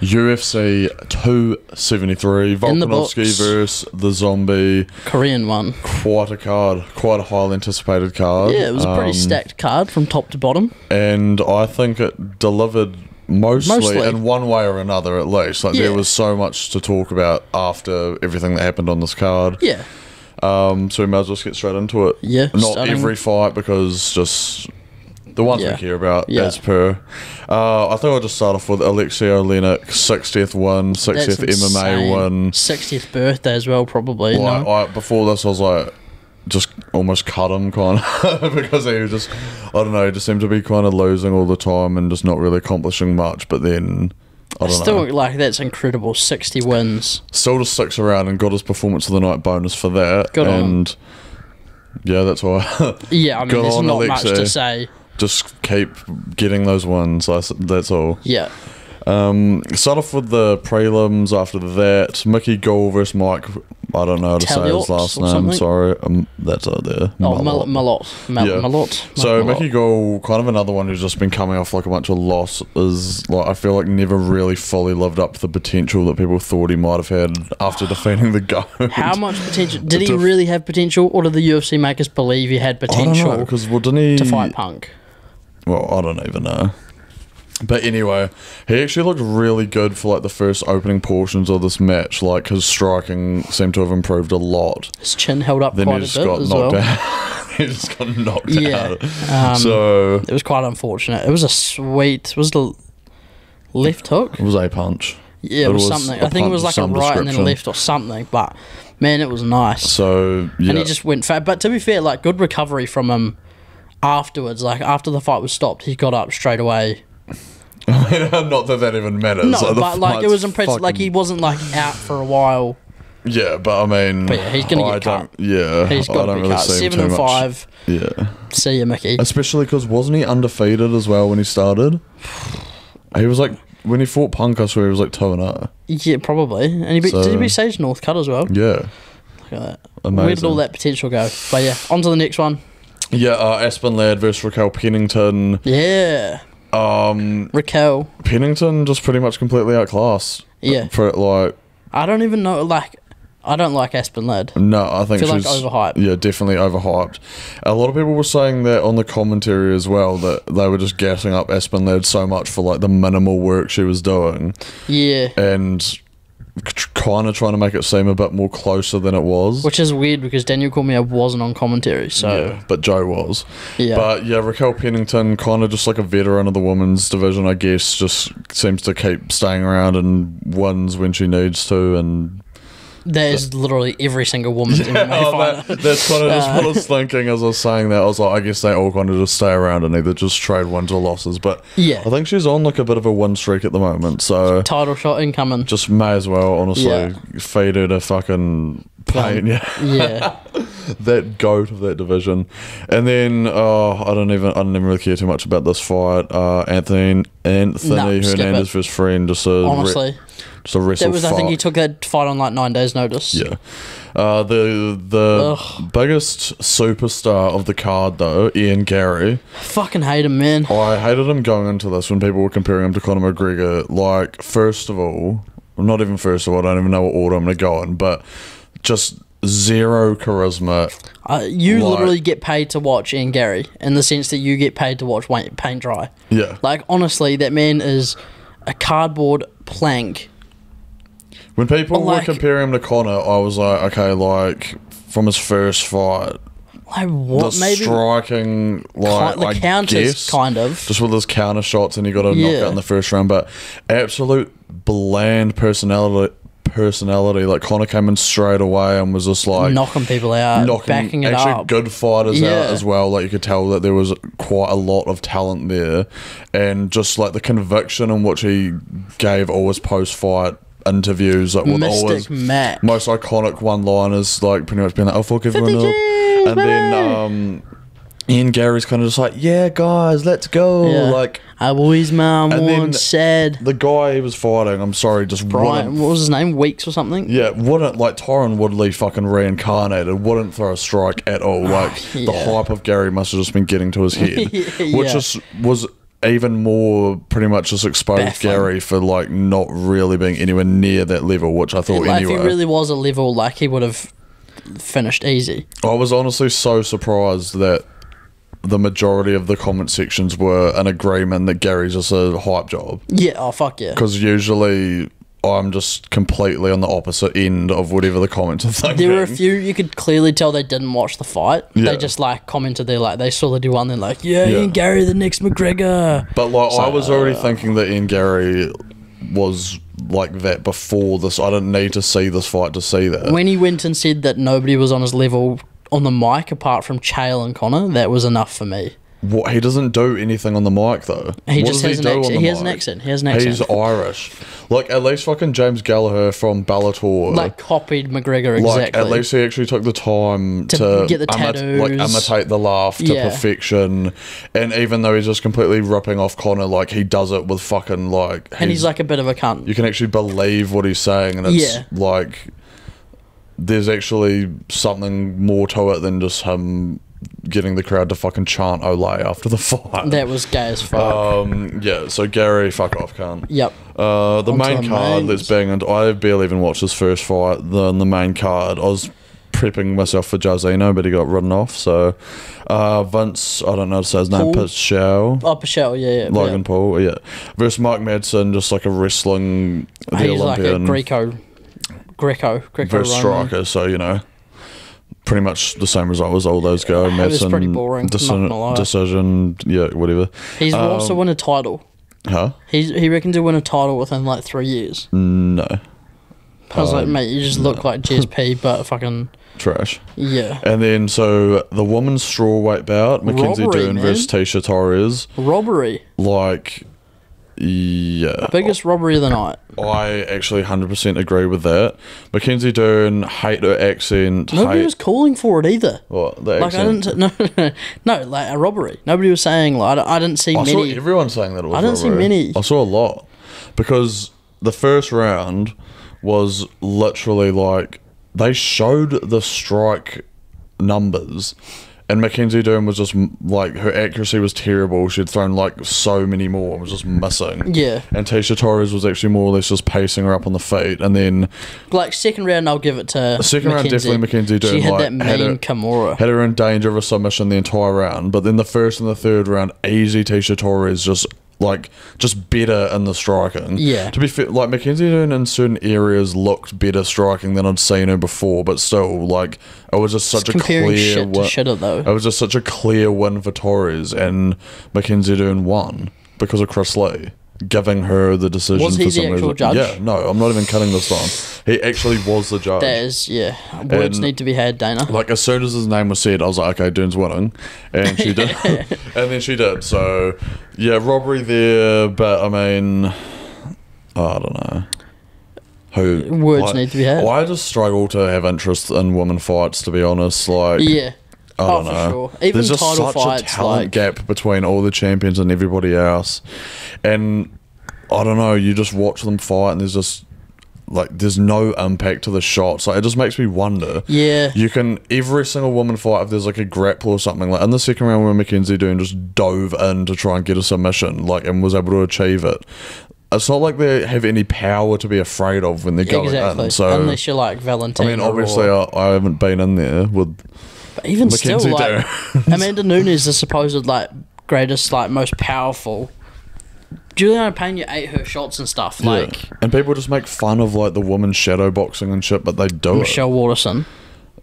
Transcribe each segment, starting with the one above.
UFC 273, Volkanovski versus the Zombie. Korean one. Quite a card, quite a highly anticipated card. Yeah, it was a pretty stacked card from top to bottom. And I think it delivered mostly in one way or another, at least. Like, there was so much to talk about after everything that happened on this card. Yeah. So we might as well just get straight into it. Yeah. Not every fight, because just the ones we care about, as per. I think I'll just start off with Alexei Oleinik, 60th win, 60th MMA win. 60th birthday as well, probably. Like, before this, I was like, just almost cut him, kind of, because he was just, I don't know, he just seemed to be kind of losing all the time and just not really accomplishing much, but then, I don't know. Like, that's incredible, 60 wins. Still just sticks around and got his performance of the night bonus for that. Good on him. Yeah, that's why. Yeah, I mean, there's not much to say. Just keep getting those wins, that's all. Yeah. Start off with the prelims after that. Mickey Gall versus Mike, I don't know how to say his last name, sorry. That's out there. Malott. So Mickey Gall, kind of another one who's just been coming off like a bunch of losses. Like, I feel like never really fully lived up to the potential that people thought he might have had after defeating the GOAT. How much potential? Did he really have potential, or did the UFC make us believe he had potential to fight Punk? Well, I don't even know. But anyway, he actually looked really good for like the first opening portions of this match. Like, his striking seemed to have improved a lot. His chin held up quite a bit as well. He just got knocked out. So it was quite unfortunate. It was the left hook? It was a punch. Yeah, it was something. I think it was like a right and then a left or something. But man, it was nice. So yeah, and he just went fat. But to be fair, like, good recovery from him afterwards. Like, after the fight was stopped, he got up straight away. Not that even matters. No, but like, it was impressive. Like, he wasn't like out for a while. Yeah, but I mean, he's gonna get cut. Yeah, he's got to be cut. 7-5. Yeah. See you, Mickey. Especially because wasn't he undefeated as well when he started? He was like, when he fought Punk, I swear he was like 2-0. Yeah, probably. And did he beat Sage Northcutt as well? Yeah. Look at that. Amazing. Where did all that potential go? But yeah, on to the next one. Yeah, Aspen Ladd versus Raquel Pennington. Yeah. Raquel Pennington just pretty much completely outclassed. Yeah. For like, I don't even know. Like, I don't like Aspen Ladd. No, I think she's like overhyped. Yeah, definitely overhyped. A lot of people were saying that on the commentary as well, that they were just gassing up Aspen Ladd so much for like the minimal work she was doing. Yeah. And kind of trying to make it seem a bit more closer than it was, which is weird because Daniel Cormier wasn't on commentary, so yeah, but Joe was. Yeah, but yeah, Raquel Pennington, kind of just like a veteran of the women's division, I guess, just seems to keep staying around and wins when she needs to, and that is literally every single woman's MMA fighter. That's kind of just what I was thinking as I was saying that. I was like, I guess they all kind of just stay around and either just trade wins or losses. But yeah, I think she's on like a bit of a win streak at the moment. So title shot incoming. Just may as well, honestly, feed her to fucking pain. Yeah. That GOAT of that division. And then I didn't even really care too much about this fight. Anthony Hernandez versus Friend. Just honestly. Just a wrestle I think he took that fight on like 9 days' notice. Yeah. The biggest superstar of the card, though, Ian Gary. Fucking hate him, man. I hated him going into this when people were comparing him to Conor McGregor. Like, first of all, not even first of all, I don't even know what order I'm going to go in, but just zero charisma. You literally get paid to watch Ian Gary in the sense that you get paid to watch paint dry. Yeah. Like, honestly, that man is a cardboard plank. When people were comparing him to Conor, I was like, okay, like, from his first fight, like, what? The maybe striking, like, the counters, kind of. Just with his counter shots, and he got a knockout in the first round, but absolute bland personality. Like, Conor came in straight away and was just like knocking people out, backing it actually up. Good fighters out as well. Like, you could tell that there was quite a lot of talent there, and just like the conviction in which he gave all his post-fight interviews, like with all his most iconic one-liners, like pretty much being like, "I'll forgive you," and then Ian Gary's kind of just like, "Yeah, guys, let's go." Like, I always once said. The guy he was fighting, I'm sorry, just Brian, what was his name? Weeks or something? Yeah, wouldn't, like, Tyron Woodley fucking reincarnated, wouldn't throw a strike at all. Like, the hype of Gary must have just been getting to his head, which just was even more pretty much just exposed Baffling. Gary for like not really being anywhere near that level, which I thought Like, anyway. if he really was a level, like, he would have finished easy. I was honestly so surprised that the majority of the comment sections were in agreement that Gary's just a hype job. Yeah, oh, fuck yeah. Because usually I'm just completely on the opposite end of whatever the comments are thinking. There were a few, you could clearly tell they didn't watch the fight. Yeah. They just, like, commented, they saw the D1, they're like, yeah, Ian Gary, the next McGregor. But, like, I was already thinking that Ian Gary was like that before this. I didn't need to see this fight to see that. When he went and said that nobody was on his level on the mic apart from Chael and Connor, that was enough for me. What, he doesn't do anything on the mic though. He What just does has an do on accent. the He has an mic? accent. He has an accent. He's Irish. Like, at least fucking James Gallagher from Bellator. Like, copied McGregor exactly. Like, at least he actually took the time to get the tattoos. like, imitate the laugh to perfection. And even though he's just completely ripping off Connor, like, he does it with fucking, like... And he's like a bit of a cunt. You can actually believe what he's saying, and it's like... There's actually something more to it than just him getting the crowd to fucking chant Olay after the fight. That was gay as fuck. Yeah, so Gary, fuck off, cunt. Yep. The main card, let's bang into... I barely even watched his first fight. The main card, I was prepping myself for Jairzinho, but he got ridden off, so... Vince, I don't know how to say his name, Pichel. Oh, Pichel, yeah. Logan Paul, yeah. Versus Mike Madsen, just like a wrestling... He's like a Greco versus striker, so, you know... Pretty much the same result as all those go. It was pretty boring. Decision, yeah, whatever. He's also won a title. Huh? He reckons he'll win a title within like 3 years. No. I was like, mate, you just look like GSP, but fucking trash. Yeah. And then so the women's strawweight bout, Mackenzie Dern versus Tisha Torres. Robbery. Like, yeah. Biggest robbery of the night. I actually 100% agree with that. Mackenzie Dern, hate her accent. Nobody was calling for it either. What, the accent? No, like a robbery. Nobody was saying, like, I didn't see many. I saw everyone saying that it was I didn't see robbery. many. I saw a lot. Because the first round was literally like, they showed the strike numbers, and Mackenzie Dern was just like, her accuracy was terrible. She'd thrown like so many more and was just missing. Yeah. And Tisha Torres was actually more or less just pacing her up on the feet. And then like second round, I'll give it to second round, definitely Mackenzie Dern. She had that mean Kimura. Had her in danger of a submission the entire round. But then the first and the third round, easy Tisha Torres just better in the striking. Yeah. To be fair, like, Mackenzie Dern in certain areas looked better striking than I'd seen her before, but still, like, it was just such a clear shit to shitter, though. It was just such a clear win for Torres, and Mackenzie Dern won because of Chris Lee giving her the decision. Was he for the some actual reason. judge? Yeah, no, I'm not even cutting this on. He actually was the judge. That is, yeah. Words need to be had, Dana. Like, as soon as his name was said, I was like, okay, Dern's winning. And she did. And then she did. So, yeah, robbery there, but I mean, I don't know. Words need to be had. I just struggle to have interest in women fights, to be honest. Like, yeah. I don't know. For sure. Even there's just title such fights, a talent gap between all the champions and everybody else. And I don't know, you just watch them fight and there's just, like, there's no impact to the shots. Like, it just makes me wonder. Yeah. You can, every single woman fight, if there's like a grapple or something, like in the second round where Mackenzie Dern just dove in to try and get a submission, like, and was able to achieve it. It's not like they have any power to be afraid of when they're going in. So, unless you're like Valentina. I mean, obviously, I haven't been in there with. But even Mackenzie still, like, Amanda Nunes, the supposed like greatest, like most powerful. Juliana Pena ate her shots and stuff. Like, and people just make fun of like the women's shadow boxing and shit, but they do Michelle Waterson.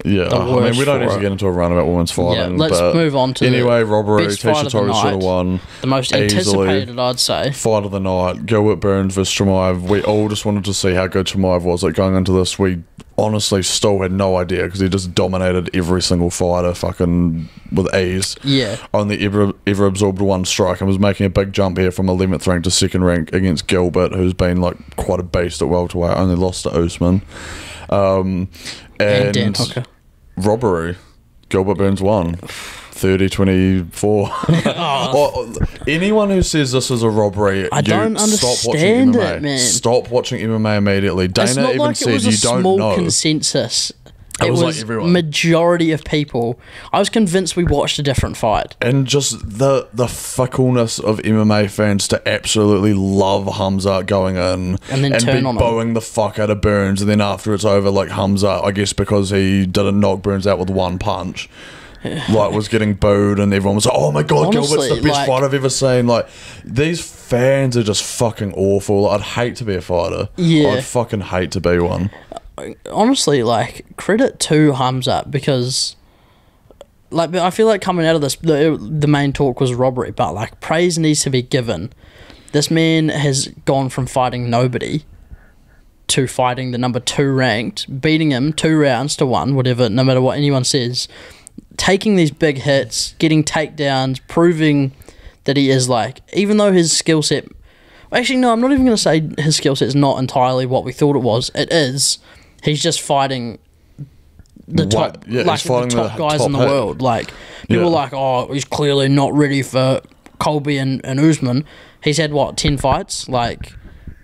Yeah, I mean, we don't need to get into a run about women's fighting. Yeah, let's move on to anyway. Robbery. Best fight Tisha of the Torres should have won. The most anticipated, I'd say. Fight of the night. Gilbert Burns versus Chimaev. We all just wanted to see how good Chimaev was. Like, going into this, we honestly still had no idea because he just dominated every single fighter fucking with ease. Yeah. Only ever absorbed one strike and was making a big jump here from 11th rank to 2nd rank against Gilbert, who's been like quite a beast at welterweight. Only lost to Usman. And Dan Hooker. Robbery. Gilbert Burns won. 30-24. Well, anyone who says this is a robbery, I don't understand it, man. Stop watching MMA immediately. Dana it's not even like said it was you don't small know. Consensus. It was like everyone. Majority of people. I was convinced we watched a different fight. And just the fickleness of MMA fans to absolutely love Hamzat going in and then turn on him, bowing the fuck out of Burns, and then after it's over, like Hamzat, I guess because he didn't knock Burns out with one punch, like was getting booed, and everyone was like, "Oh my god, honestly, Gilbert's the best fight I've ever seen." Like, these fans are just fucking awful. Like, I'd hate to be a fighter. Yeah, I'd fucking hate to be one. Honestly, like, credit to Hamzat, because like, I feel like coming out of this, the main talk was robbery, but like, praise needs to be given. This man has gone from fighting nobody to fighting the number 2 ranked, beating him 2 rounds to 1, whatever, no matter what anyone says, taking these big hits, getting takedowns, proving that he is, like, even though his skill set, actually no, I'm not even going to say his skill set is not entirely what we thought it was. It is. He's just fighting the top, like, the top guys in the world. Like, people are like, oh, he's clearly not ready for Colby and Usman. He's had, what, 10 fights? Like,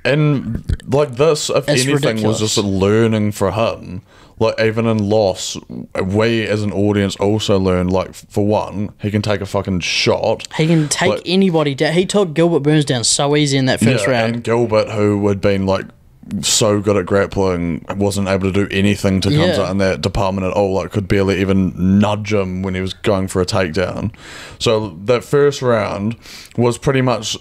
and like, this, if anything, ridiculous. Was just learning for him. Like, even in loss, we as an audience also learned, like, for one, he can take a fucking shot. He can take, like, anybody down. He took Gilbert Burns down so easy in that first round. And Gilbert, who had been, like, so good at grappling, wasn't able to do anything to Hamzat in that department at all. Like, could barely even nudge him when he was going for a takedown. So that first round was pretty much,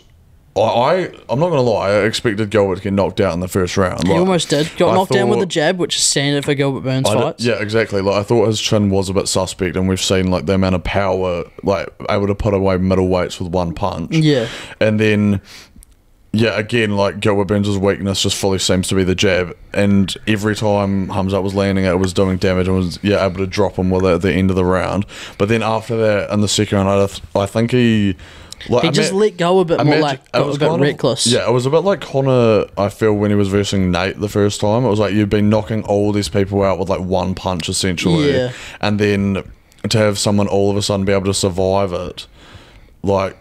I'm not going to lie, I expected Gilbert to get knocked out in the first round. He almost did. Got knocked down with a jab, which is standard for Gilbert Burns fights. Yeah, exactly. Like, I thought his chin was a bit suspect, and we've seen, like, the amount of power, like, able to put away middleweights with one punch. Yeah. And then, yeah, again, like, Gilbert Burns' weakness just fully seems to be the jab, and every time Hamzat was landing it, was doing damage, and was able to drop him with it at the end of the round. But then after that, in the second round, I think he... Like, he just let go a bit more, like, got a bit reckless. Yeah, it was a bit like Conor, I feel, when he was versing Nate the first time. It was like, you've been knocking all these people out with, like, one punch, essentially. Yeah. And then to have someone all of a sudden be able to survive it, like,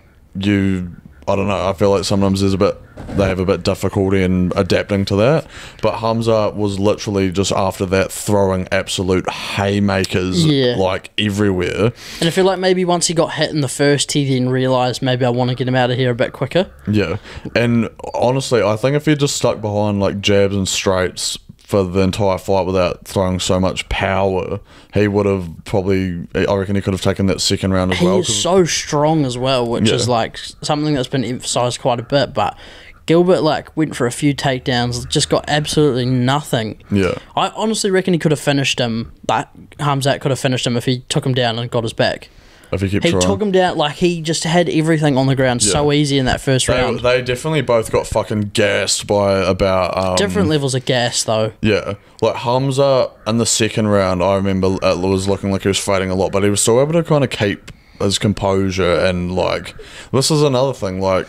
I don't know, I feel like sometimes they have a bit difficulty in adapting to that. But Hamzat was literally just after that throwing absolute haymakers, like, everywhere. And I feel like maybe once he got hit in the first, he then realised, maybe I want to get him out of here a bit quicker. Yeah. And honestly, I think if he just stuck behind, like, jabs and straights for the entire fight without throwing so much power, he would have probably, I reckon he could have taken that second round as well. He's so strong as well, which is, like, something that's been emphasised quite a bit, but Gilbert, like, went for a few takedowns, just got absolutely nothing. Yeah. I honestly reckon he could have finished him, like, Hamzat could have finished him if he took him down and got his back. If he kept trying. Took him down, like, he just had everything on the ground so easy in that first round. They definitely both got fucking gassed by about... different levels of gas, though. Yeah. Like, Hamzat in the second round, I remember it was looking like he was fighting a lot, but he was still able to kind of keep his composure, and, like, this is another thing, like,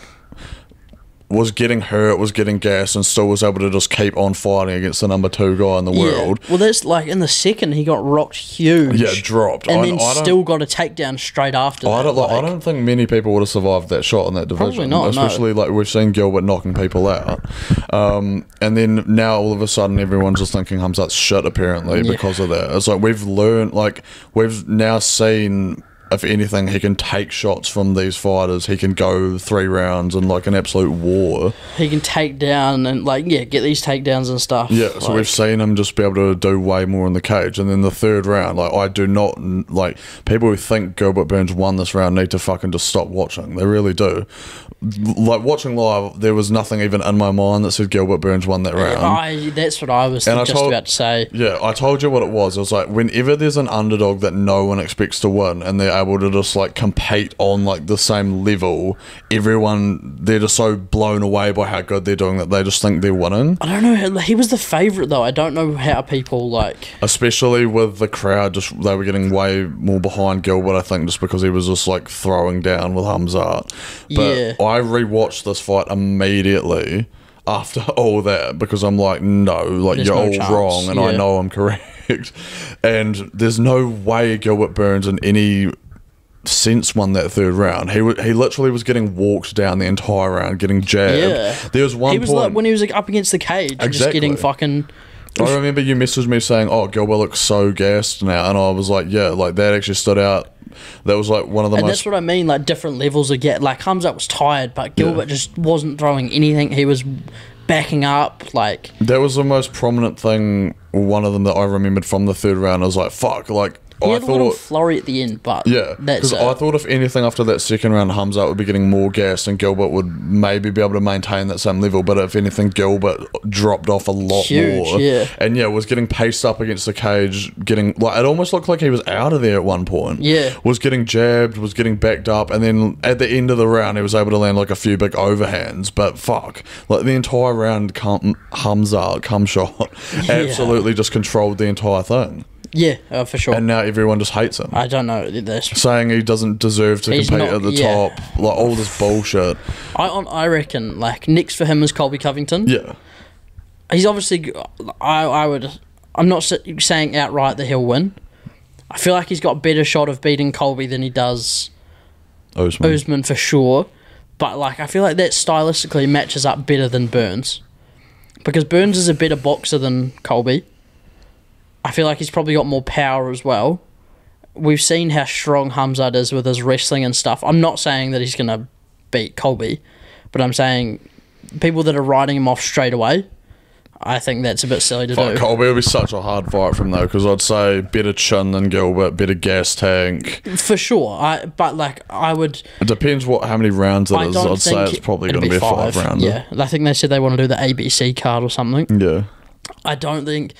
was getting hurt, was getting gassed, and still was able to just keep on fighting against the number 2 guy in the world. Well, that's, like, in the second, he got rocked huge. Yeah, dropped. And then still got a takedown straight after that. I don't think many people would have survived that shot in that division. Probably not, especially, like, we've seen Gilbert knocking people out. And then now, all of a sudden, everyone's just thinking Hamzat's shit, apparently, because of that. It's like, we've learned, like, we've now seen... If anything, he can take shots from these fighters. He can go 3 rounds in, like, an absolute war. He can take down and, like, get these takedowns and stuff. Yeah, so we've seen him just be able to do way more in the cage. And then the third round, like, I do not, like, people who think Gilbert Burns won this round need to fucking just stop watching. They really do. Like, watching live, there was nothing even in my mind that said Gilbert Burns won that round. That's what I was about to say. Yeah, I told you what it was. It was like, whenever there's an underdog that no one expects to win, and they're able to just, like, compete on, like, the same level, they're just so blown away by how good they're doing that they just think they're winning. I don't know, he was the favourite, though. I don't know how people, like... Especially with the crowd, they were getting way more behind Gilbert, I think, just because he was just, like, throwing down with Hamzat. But I rewatched this fight immediately after all that, because I'm like, no, like, you're all wrong, and I know I'm correct. And there's no way Gilbert Burns in any sense won that third round. He literally was getting walked down the entire round, getting jabbed. Yeah. There was one point... like when he was, like, up against the cage, just getting fucking I remember you messaged me saying, "Oh, Gilbert looks so gassed now," and I was like, "Yeah, like that actually stood out." That was like one of the and most. That's what I mean. Like different levels of like Hamzat was tired, but Gilbert just wasn't throwing anything. He was backing up. Like that was the most prominent thing. One of them that I remembered from the third round. I was like, "Fuck!" Like he had a little flurry at the end, but because I thought if anything after that second round, Hamzat would be getting more gas, and Gilbert would maybe be able to maintain that same level. But if anything, Gilbert dropped off a lot more, and was getting paced up against the cage, getting like it almost looked like he was out of there at one point. Was getting jabbed, was getting backed up, and then at the end of the round, he was able to land like a few big overhands. But fuck, like the entire round, Hamzat come shot absolutely just controlled the entire thing. Yeah, for sure. And now everyone just hates him. I don't know. This saying he doesn't deserve to compete at the top, like all this bullshit. I reckon like next for him is Colby Covington. Yeah, he's obviously. I'm not saying outright that he'll win. I feel like he's got a better shot of beating Colby than he does Usman for sure. But like I feel like that stylistically matches up better than Burns, because Burns is a better boxer than Colby. I feel like he's probably got more power as well. We've seen how strong Hamzat is with his wrestling and stuff. I'm not saying that he's going to beat Colby, but I'm saying people that are writing him off straight away, I think that's a bit silly to do. Colby would be such a hard fight from though, because I'd say better chin than Gilbert, better gas tank. For sure. But like I would... It depends how many rounds it is. I'd say it's probably going to be a 5-rounder. Yeah, I think they said they want to do the ABC card or something. Yeah. I don't think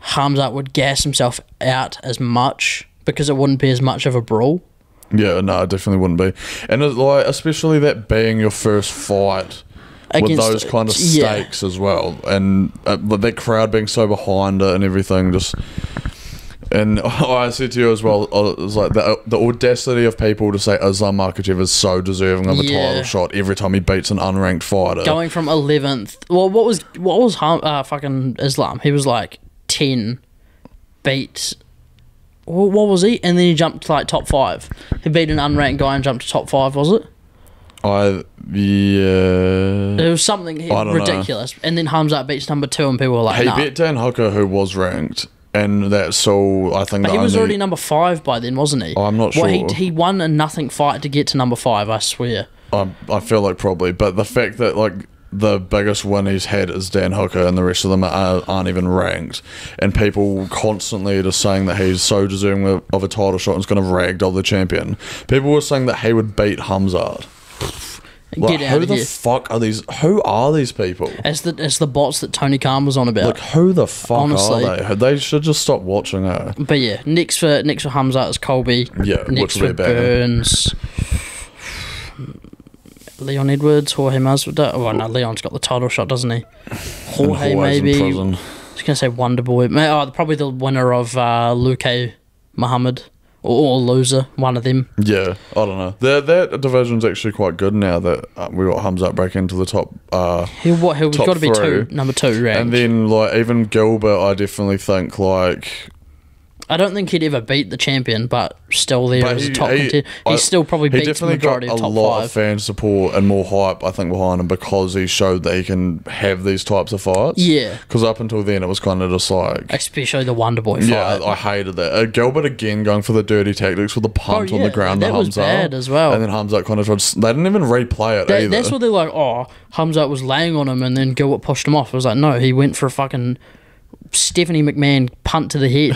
Hamzat would gas himself out as much because it wouldn't be as much of a brawl. Yeah, no, it definitely wouldn't be. And it's like, especially that being your first fight with those kind of stakes as well, and that crowd being so behind it and everything, just... And I said to you as well, it was like the audacity of people to say Islam Makhachev is so deserving of a title shot every time he beats an unranked fighter. Going from 11th... Well, what was fucking Islam? He was like 10, beat... What was he? And then he jumped to like top 5. He beat an unranked guy and jumped to top 5, was it? It was something ridiculous. And then Hamzat beats number 2 and people were like, he beat Dan Hooker, who was ranked. And that's all, I think... But he was already number 5 by then, wasn't he? I'm not sure. He won a nothing fight to get to number 5, I swear. I feel like probably. But the fact that, like, the biggest win he's had is Dan Hooker and the rest of them aren't even ranked. And people constantly are just saying that he's so deserving of a title shot and is going to ragdoll the champion. People were saying that he would beat Hamzat. Like, who the fuck are these? Who are these people? It's the bots that Tony Khan was on about. Like, who the fuck are they? They should just stop watching her. But yeah, next for Hamzat is Colby. Yeah, next for Burns. Leon Edwards, Jorge Masvidal. Oh no, Leon's got the title shot, doesn't he? Jorge maybe. I was gonna say Wonder Boy. Probably the winner of Luke Muhammad. Or loser, one of them. Yeah, I don't know. That division's actually quite good now that we got Hamzat break into the top. He's got to be number 2 ranked. And then like even Gilbert, I definitely think like. I don't think he'd ever beat the champion, but still there as a top contender. He still probably beats the majority of top 5. He definitely got a lot of fan support and more hype, I think, behind him because he showed that he can have these types of fights. Yeah. Because up until then, it was kind of just like... Especially the Wonder Boy fight. Yeah, I hated that. Gilbert again going for the dirty tactics with the punt on the ground to Hamzat. That was bad as well. And then Hamzat kind of tried... They didn't even replay it either. That's what they're like, Hamzat was laying on him and then Gilbert pushed him off. I was like, no, he went for a fucking... Stephanie McMahon punt to the head.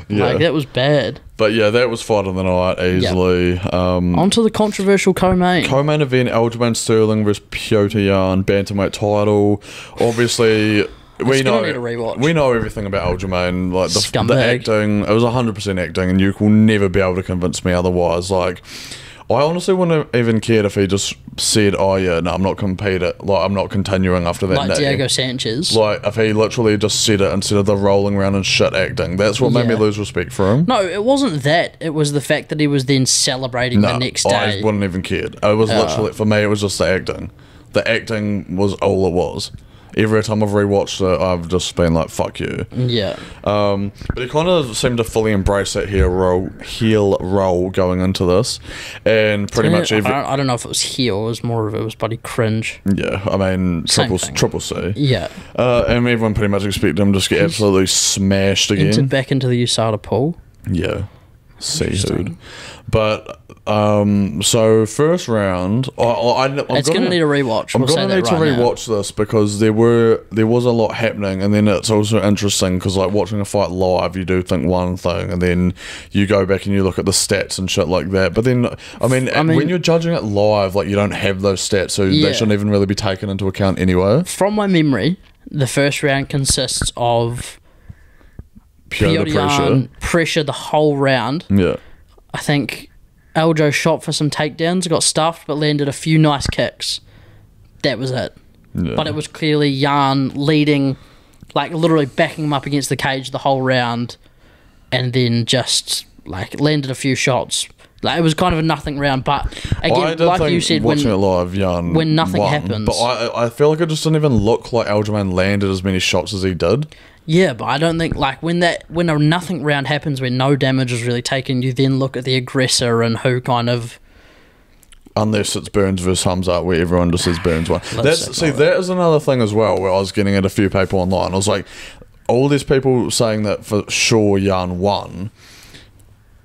Like, that was bad. But yeah, that was fight of the night easily. On to the controversial co-main. Co-main event, Aljamain Sterling versus Petr Yan, bantamweight title. Obviously, we know everything about Aljamain. Like the acting, it was 100% acting, and you will never be able to convince me otherwise. Like, I honestly wouldn't have even cared if he just said, I'm not competing, like, I'm not continuing after that. Like Diego Sanchez. Like, if he literally just said it instead of the rolling around and shit acting. That's what made me lose respect for him. No, it wasn't that. It was the fact that he was then celebrating the next day. I wouldn't even cared. It was literally, for me, it was just the acting. The acting was all it was. Every time I've rewatched it, I've just been like, fuck you. Yeah. But he kind of seemed to fully embrace that heel role going into this. And pretty much... I don't know if it was heel, it was more of it was bloody cringe. Yeah, I mean, triple C. Yeah. And everyone pretty much expected him to just get absolutely smashed again. Back into the USADA pool. Yeah. Seafood. But so first round, it's going to need a rewatch. I'm going to need to rewatch this because there was a lot happening, and then it's also interesting because like watching a fight live, you do think one thing, and then you go back and you look at the stats and shit like that. But then, I mean when you're judging it live, like you don't have those stats, so they shouldn't even really be taken into account anyway. From my memory, the first round consists of Piotr pressure the whole round. Yeah. I think Aljo shot for some takedowns, got stuffed, but landed a few nice kicks. That was it. Yeah. But it was clearly Jan leading, like literally backing him up against the cage the whole round, and then just like landed a few shots. Like, it was kind of a nothing round, but again, like you said, watching it live, Jan when nothing won, happens. But I feel like it just didn't even look like Aljamain landed as many shots as he did. Yeah, but I don't think like when a nothing round happens where no damage is really taken, you then look at the aggressor and who kind of. Unless it's Burns versus Hamzat, where everyone just says Burns won. That is another thing as well, where I was getting at a few people online. I was like, all these people saying that for sure Jan won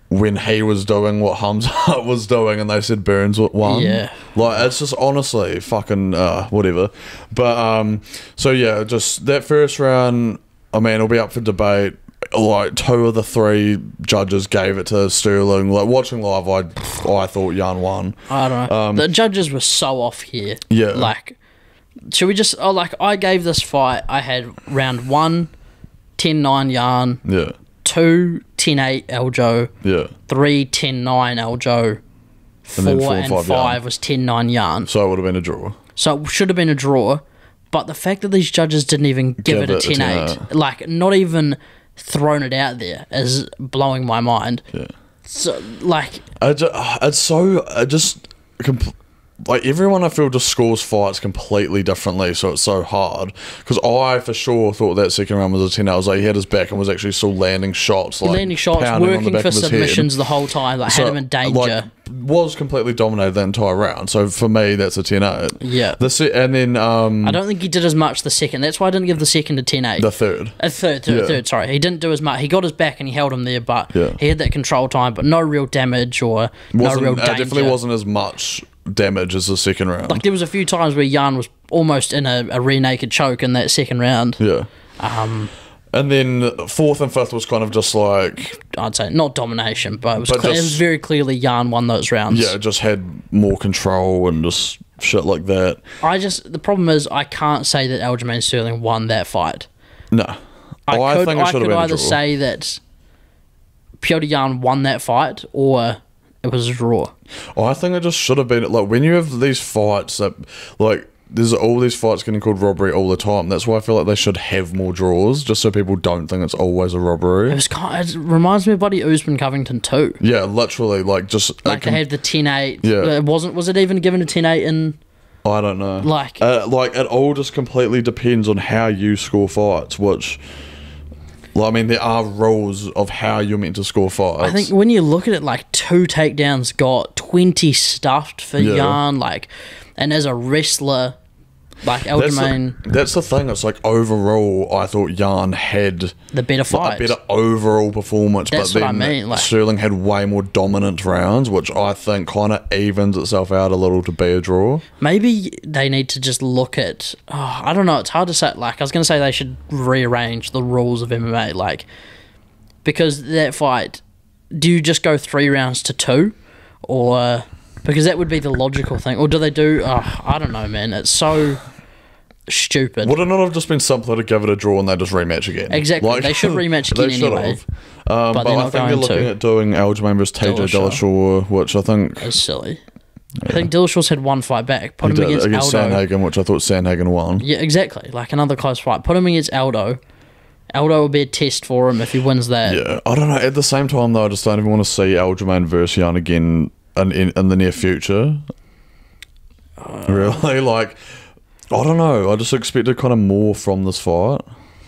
when he was doing what Hamzat was doing, and they said Burns won. Yeah, like it's just honestly fucking whatever. But so yeah, just that first round. I mean, it'll be up for debate. Like 2 of the 3 judges gave it to Sterling. Like watching live, I thought Jan won. I don't know. The judges were so off here. Yeah. Like, should we just? Oh, like I gave this fight. I had round 1, 10-9 Jan. Yeah. 2, 10-8 Aljo. Yeah. 3, 10-9 Aljo. 4 and 5 was 10-9 Jan. So it would have been a draw. So it should have been a draw. But the fact that these judges didn't even give it a 10-8, like not even thrown it out there, is blowing my mind. Yeah. So like, like everyone I feel just scores fights completely differently, so it's so hard. Because I for sure thought that second round was a 10. I was like, he had his back and was actually still landing shots, like landing shots, working for submissions the whole time, like had him in danger. Like, was completely dominated the entire round. So for me, that's a 10-8. Yeah. And then I don't think he did as much the second. That's why I didn't give the second a 10-8. The third. Third. Sorry, he didn't do as much. He got his back and he held him there, but he had that control time, but no real damage or no real danger. It definitely wasn't as much damage as the second round. Like there was a few times where Jan was almost in a rear naked choke in that second round. Yeah. And then fourth and fifth was kind of just like, I'd say not domination, but it was very clearly Jan won those rounds. Yeah, just had more control and just shit like that. The problem is I can't say that Aljamain Sterling won that fight. No. I think it should have been a draw. I could either say that Piotr Jan won that fight or it was a draw. I think it just should have been, like, when you have these fights that, like, there's all these fights getting called robbery all the time. That's why I feel like they should have more draws, just so people don't think it's always a robbery. It reminds me of Buddy Usman Covington too. Yeah, literally, like just like they had the 10-8. Yeah, was it even given a 10-8 in? I don't know. Like it all just completely depends on how you score fights, which. Well, I mean, there are rules of how you're meant to score fights. I think when you look at it, like 2 takedowns got 20 stuffed for Jan, like, and as a wrestler, like Aljamain. That's the thing. It's like overall, I thought Jan had the better fight, a better overall performance. That's but what then I mean. Like, Sterling had way more dominant rounds, which I think kind of evens itself out a little to be a draw. Maybe they need to just look at. Oh, I don't know. It's hard to say. Like I was going to say, they should rearrange the rules of MMA, like because that fight. Do you just go 3 rounds to 2, or? Because that would be the logical thing. Or do they do... I don't know, man. It's so stupid. Would it not have just been simpler to give it a draw and they just rematch again? Exactly. Like, they should rematch again anyway. But I think they're looking at doing Aljamain versus TJ Dillashaw, which I think... is silly. Yeah. I think Dillashaw's had 1 fight back. Put him against Aldo. Sandhagen, which I thought Sandhagen won. Yeah, exactly. Like another close fight. Put him against Aldo. Aldo will be a test for him if he wins that. Yeah. I don't know. At the same time, though, I just don't even want to see Aljamain versus Jan again... In the near future, really, like I don't know. I just expected kind of more from this fight.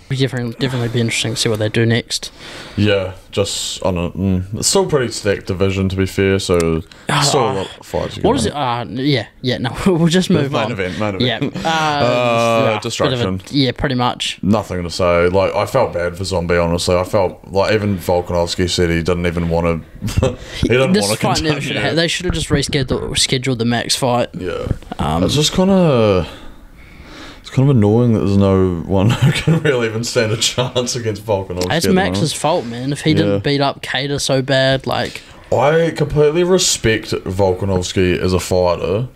Definitely be interesting to see what they do next. Yeah, just I don't know. It's still a pretty stacked division, to be fair. So still a lot of fights. What is it? Yeah. No, we'll just move on. Main event. Yeah. Distraction. Pretty much. Nothing to say. Like, I felt bad for Zombie. Honestly, I felt like even Volkanovski said he didn't even want to. He didn't want to continue. They should have just rescheduled the Max fight. Yeah. It's just kind of annoying that there's no one who can really even stand a chance against Volkanovski. It's Max's fault, man. If he didn't beat up Cater so bad, like... I completely respect Volkanovski as a fighter,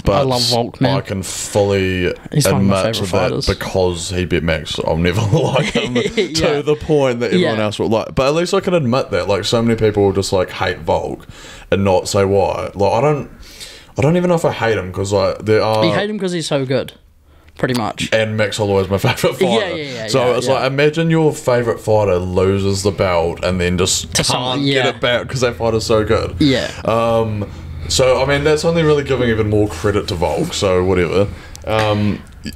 but I love Volk, man. I can fully He's one of my admit favourite that fighters. because he beat Max, I'll never like him to the point that everyone else will like. But at least I can admit that. Like, so many people will just like hate Volk and not say why. Like, I don't even know if I hate him because like there are. You hate him because he's so good. Pretty much. And Max Holloway is my favourite fighter. Yeah. So it's like, imagine your favourite fighter loses the belt and then just can't get it back because that fighter's so good. Yeah. So, I mean, that's only really giving even more credit to Volk, so whatever.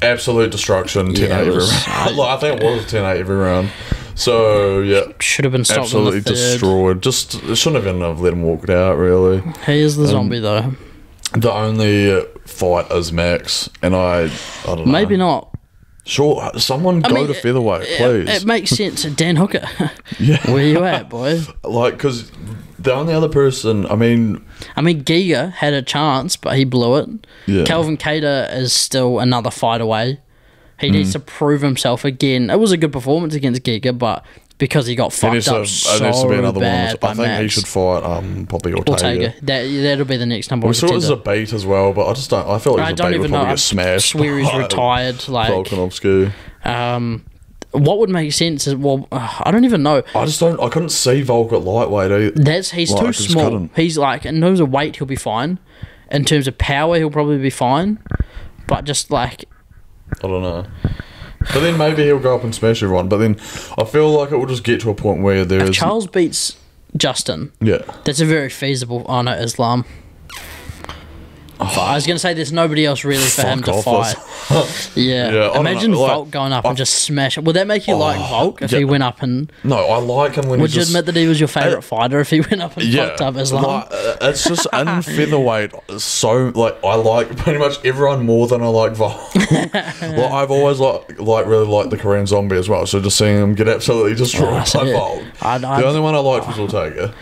Absolute destruction, 10-8 every round. I think it was 10-8 every round. So, yeah. Should have been stopped. Absolutely destroyed. Just shouldn't even have let him walk it out, really. He is the zombie, though. The only fight is Max, and I don't know. Maybe not. Sure, someone go to featherweight, please. It makes sense. Dan Hooker. Yeah. Where you at, boy? Like, because the only other person, I mean, Giga had a chance, but he blew it. Yeah. Calvin Kattar is still another fight away. He needs to prove himself again. It was a good performance against Giga, but because he got fucked up so bad by I think he should fight probably Ortega. That'll be the next number one. We saw it as a beat as well, but I just don't. I feel like it was a beat would probably get smashed. I swear he's retired. Like Volkanovski. What would make sense is I don't even know. I couldn't see Volk at lightweight either. He's too small. He's like, in terms of weight, he'll be fine. In terms of power, he'll probably be fine. But just like, I don't know. But then maybe he'll go up and smash everyone. But then I feel like it will just get to a point where if Charles beats Justin, that's a very feasible. Oh no, Islam. I was going to say there's nobody else really for him to fight. Yeah. Imagine Volk going up and just smash it. Would that make you like Volk if he went up and... No, I like him when Would you admit that he was your favourite fighter if he went up and fucked up Islam? Like, it's just in featherweight, so like I like pretty much everyone more than I like Volk. I've always really liked the Korean Zombie as well, so just seeing him get absolutely destroyed by Volk. The only one I liked was Ortega.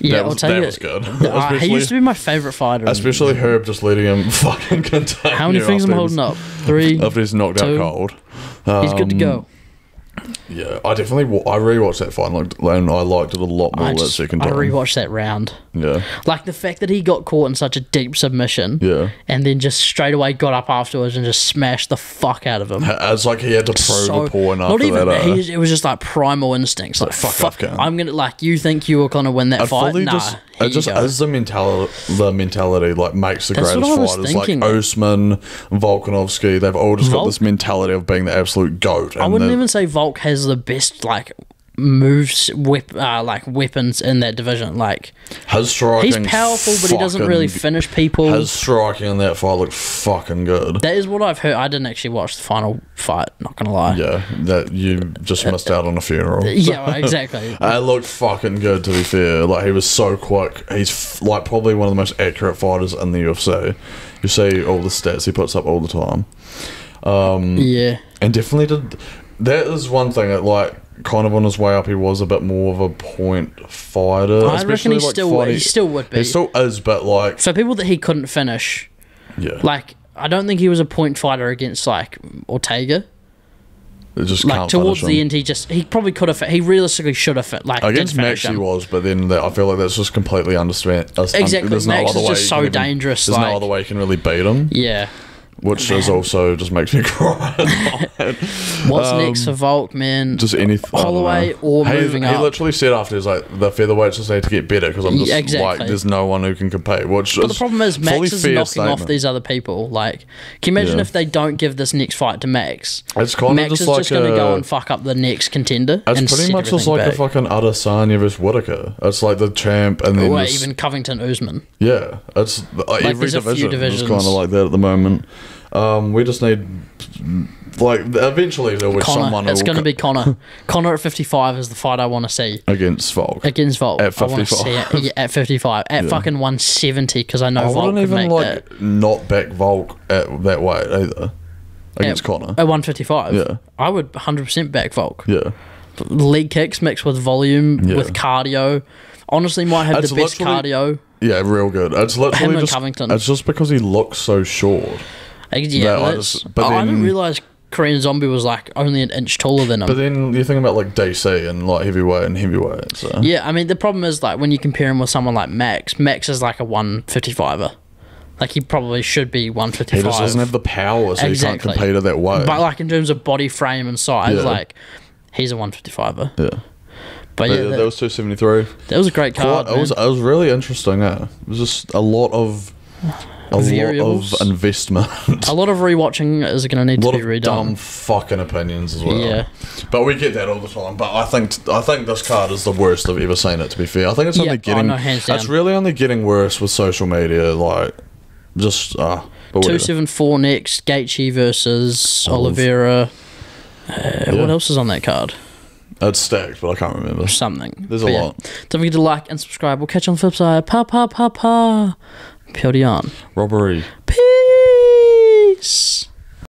Yeah, that was good. He used to be my favourite fighter. Especially Herb just letting him fucking continue. How many things am I holding up? 3, after he's knocked 2. out cold. He's good to go. Yeah, I rewatched that fight and I liked it a lot more that second time. I rewatched that round. Yeah. Like the fact that he got caught in such a deep submission. Yeah. And then just straight away got up afterwards and just smashed the fuck out of him. It's like he had to prove a point after that. It was just like primal instincts. Like, fuck I'm going to, like, you think you were going to win that fight? Nah. It just is the mentality like makes the greatest fighters. Like Usman, Volkanovski, they've all just got this mentality of being the absolute GOAT. I wouldn't even say Volk has the best like moves, weapons in that division. Like his striking, he's powerful, but he doesn't really finish people. His striking in that fight looked fucking good. That is what I've heard. I didn't actually watch the final fight. Not gonna lie. Yeah, that you just missed out on a funeral. Yeah, well, exactly. It looked fucking good, to be fair. Like, he was so quick. He's like probably one of the most accurate fighters in the UFC. You see all the stats he puts up all the time. Yeah, and definitely did. That is one thing that, like, kind of on his way up, he was a bit more of a point fighter. I reckon he still would be. He still is, but like for people that he couldn't finish. Yeah. Like, I don't think he was a point fighter against like Ortega. It just like can't towards finish him. the end, he probably could have. He realistically should have fit. Like against Max, he was, but then I feel like that's just completely understand. Exactly, Max is just so dangerous. There's no other way you can really beat him. Yeah. Which is also just makes me cry. What's next for Volk, man? Just anything. Holloway or moving up. He literally said after, he's like, the featherweights just need to get better because I'm just like, there's no one who can compete. But the problem is Max is knocking off these other people. Like, can you imagine if they don't give this next fight to Max? It's kind Max of just is just going to go and fuck up the next contender. It's pretty much just like the fucking Adesanya versus Whittaker. It's like the champ and then even Covington Usman. Yeah, it's like every division is kind of like that at the moment. We just need, like, eventually there'll be someone. It's going to be Connor. Connor at 55 is the fight I want to see. Against Volk. At 55. I want to see it at 55. At fucking 170, because I know Volk could make that. Not back Volk at that weight either. Against Connor. At 155? Yeah. I would 100% back Volk. Yeah. Leg kicks mixed with volume, with cardio. Honestly, might have the best cardio. Yeah, real good. It's literally just Covington. It's just because he looks so short. Yeah, I didn't realise Korean Zombie was like only an inch taller than him. But then you think about like DC and like heavyweight and heavyweight. So. Yeah, I mean the problem is like when you compare him with someone like Max. Max is like a 155er. Like he probably should be 155. He just doesn't have the power, so he can't compete at that weight. But like in terms of body frame and size, like he's a 155er. Yeah. But yeah, that was 273. That was a great card. It was really interesting. It was just a lot of investment. A lot of rewatching is going to need to be redone. A lot of dumb fucking opinions as well. Yeah, but we get that all the time. But I think this card is the worst I've ever seen it. To be fair, I think it's only getting. Hands down. It's really only getting worse with social media. Like, just 274 next. Gaethje versus Oliveira. What else is on that card? It's stacked, but I can't remember. Something. There's a lot. Don't forget to like and subscribe. We'll catch you on the flip side. Pa pa pa pa. Purdy on. Robbery. Peace.